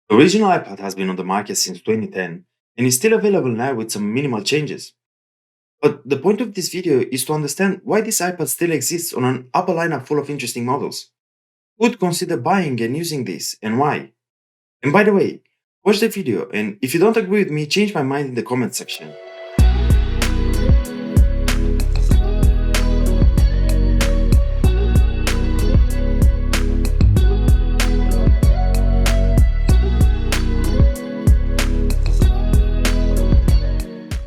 The original iPad has been on the market since 2010 and is still available now with some minimal changes. But the point of this video is to understand why this iPad still exists on an Apple lineup full of interesting models. Who would consider buying and using this and why? And by the way, watch the video and if you don't agree with me, change my mind in the comment section.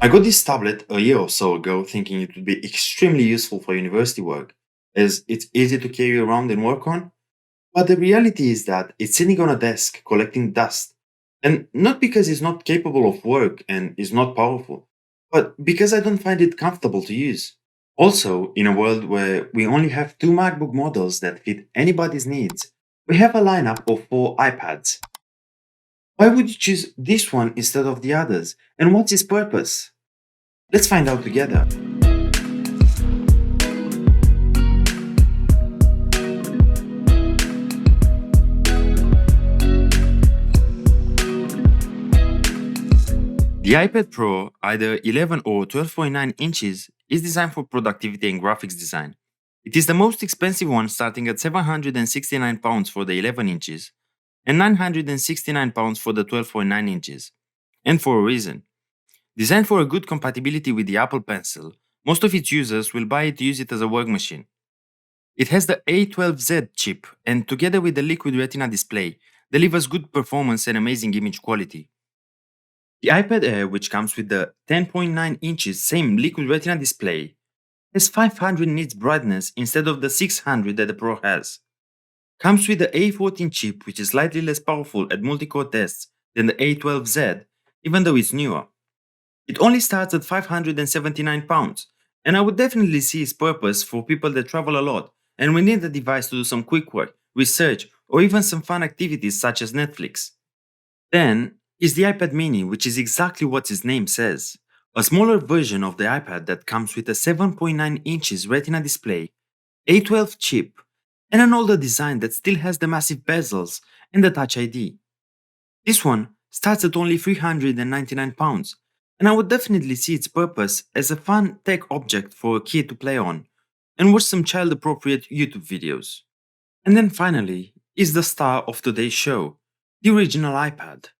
I got this tablet a year or so ago thinking it would be extremely useful for university work, as it's easy to carry around and work on. But the reality is that it's sitting on a desk collecting dust. And not because it's not capable of work and is not powerful, but because I don't find it comfortable to use. Also, in a world where we only have two MacBook models that fit anybody's needs, we have a lineup of four iPads. Why would you choose this one instead of the others? And what's its purpose? Let's find out together. The iPad Pro, either 11 or 12.9 inches, is designed for productivity and graphics design. It is the most expensive one, starting at £769 for the 11 inches and £969 for the 12.9 inches. And for a reason. Designed for a good compatibility with the Apple Pencil, most of its users will buy it to use it as a work machine. It has the A12Z chip and, together with the Liquid Retina display, delivers good performance and amazing image quality. The iPad Air, which comes with the 10.9 inches same Liquid Retina display, has 500 nits brightness instead of the 600 that the Pro has. Comes with the A14 chip, which is slightly less powerful at multi-core tests than the A12Z, even though it's newer. It only starts at £579, and I would definitely see its purpose for people that travel a lot and will need the device to do some quick work, research, or even some fun activities such as Netflix. Then is the iPad mini, which is exactly what its name says. A smaller version of the iPad that comes with a 7.9 inches Retina display, A12 chip, and an older design that still has the massive bezels and the Touch ID. This one starts at only £399, and I would definitely see its purpose as a fun tech object for a kid to play on and watch some child-appropriate YouTube videos. And then finally is the star of today's show, the original iPad.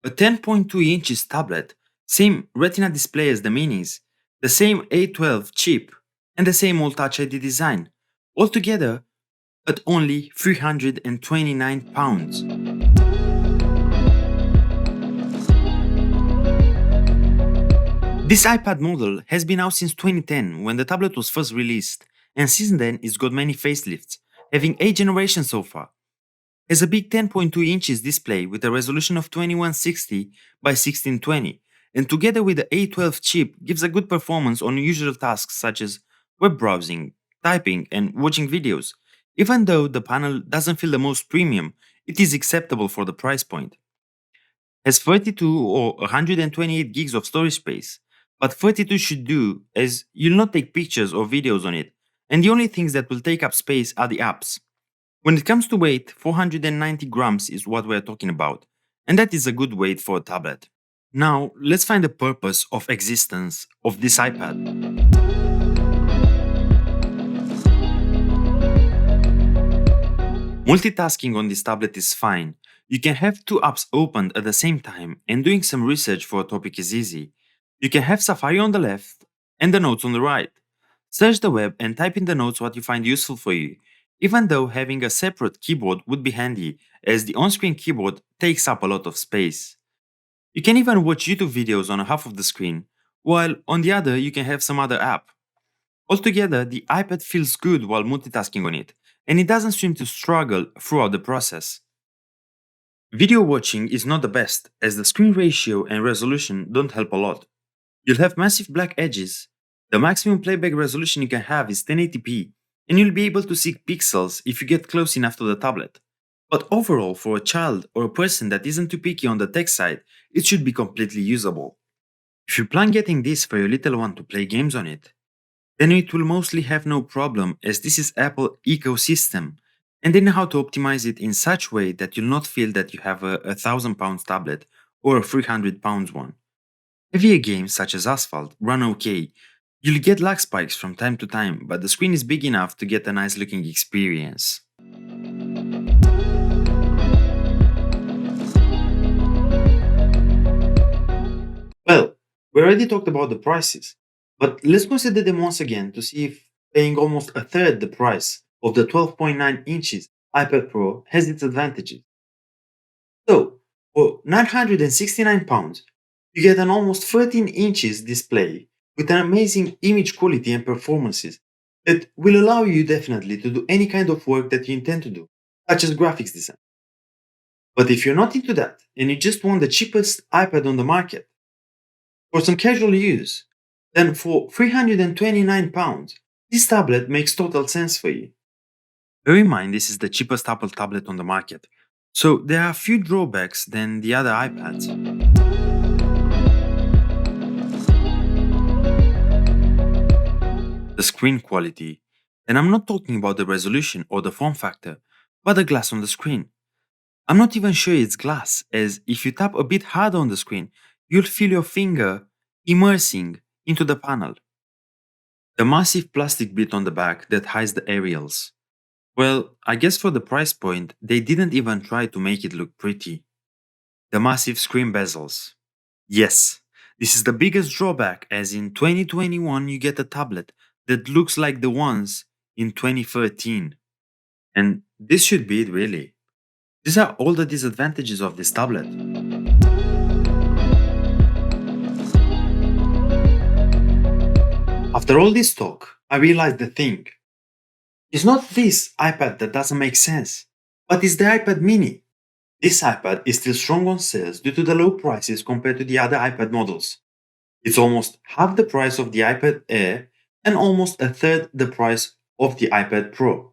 A 10.2 inches tablet, same Retina display as the minis, the same A12 chip, and the same old Touch ID design, altogether at only £329. This iPad model has been out since 2010 when the tablet was first released, and since then it's got many facelifts, having 8 generations so far. Has a big 10.2 inches display with a resolution of 2160 by 1620, and together with the A12 chip gives a good performance on usual tasks such as web browsing, typing, and watching videos. Even though the panel doesn't feel the most premium, it is acceptable for the price point. Has 32 or 128 gigs of storage space, but 32 should do as you'll not take pictures or videos on it, and the only things that will take up space are the apps. When it comes to weight, 490 grams is what we're talking about, and that is a good weight for a tablet. Now, let's find the purpose of existence of this iPad. Multitasking on this tablet is fine. You can have two apps opened at the same time, and doing some research for a topic is easy. You can have Safari on the left and the notes on the right. Search the web and type in the notes what you find useful for you, even though having a separate keyboard would be handy, as the on-screen keyboard takes up a lot of space. You can even watch YouTube videos on half of the screen, while on the other you can have some other app. Altogether, the iPad feels good while multitasking on it, and it doesn't seem to struggle throughout the process. Video watching is not the best, as the screen ratio and resolution don't help a lot. You'll have massive black edges. The maximum playback resolution you can have is 1080p, and you'll be able to see pixels if you get close enough to the tablet. But overall, for a child or a person that isn't too picky on the tech side, it should be completely usable. If you plan getting this for your little one to play games on it, then it will mostly have no problem, as this is Apple ecosystem, and they know how to optimize it in such way that you'll not feel that you have a 1,000 pounds tablet or a 300 pounds one. Heavier games such as Asphalt run okay. You'll get lag spikes from time to time, but the screen is big enough to get a nice looking experience. Well, we already talked about the prices, but let's consider them once again to see if paying almost a third the price of the 12.9 inches iPad Pro has its advantages. So, for £969, you get an almost 13 inches display with an amazing image quality and performances that will allow you definitely to do any kind of work that you intend to do, such as graphics design. But if you're not into that and you just want the cheapest iPad on the market for some casual use, then for £329, this tablet makes total sense for you. Bear in mind, this is the cheapest Apple tablet on the market, so there are a few drawbacks than the other iPads. The screen quality, and I'm not talking about the resolution or the form factor, but the glass on the screen. I'm not even sure it's glass, as if you tap a bit harder on the screen, you'll feel your finger immersing into the panel. The massive plastic bit on the back that hides the aerials. Well, I guess for the price point, they didn't even try to make it look pretty. The massive screen bezels. Yes, this is the biggest drawback, as in 2021 you get a tablet that looks like the ones in 2013. And this should be it really. These are all the disadvantages of this tablet. After all this talk, I realized the thing. It's not this iPad that doesn't make sense, but it's the iPad mini. This iPad is still strong on sales due to the low prices compared to the other iPad models. It's almost half the price of the iPad Air and almost a third the price of the iPad Pro.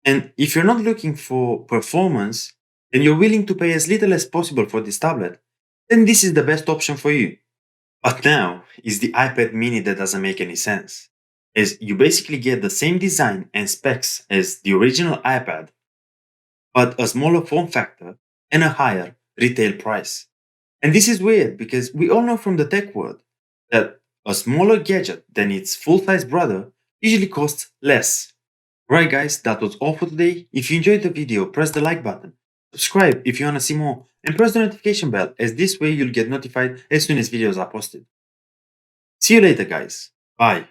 And if you're not looking for performance and you're willing to pay as little as possible for this tablet, then this is the best option for you. But now is the iPad mini that doesn't make any sense, as you basically get the same design and specs as the original iPad, but a smaller form factor and a higher retail price. And this is weird because we all know from the tech world that a smaller gadget than its full-size brother usually costs less. Right guys, that was all for today. If you enjoyed the video, press the like button, subscribe if you wanna see more, and press the notification bell, as this way you'll get notified as soon as videos are posted. See you later guys. Bye.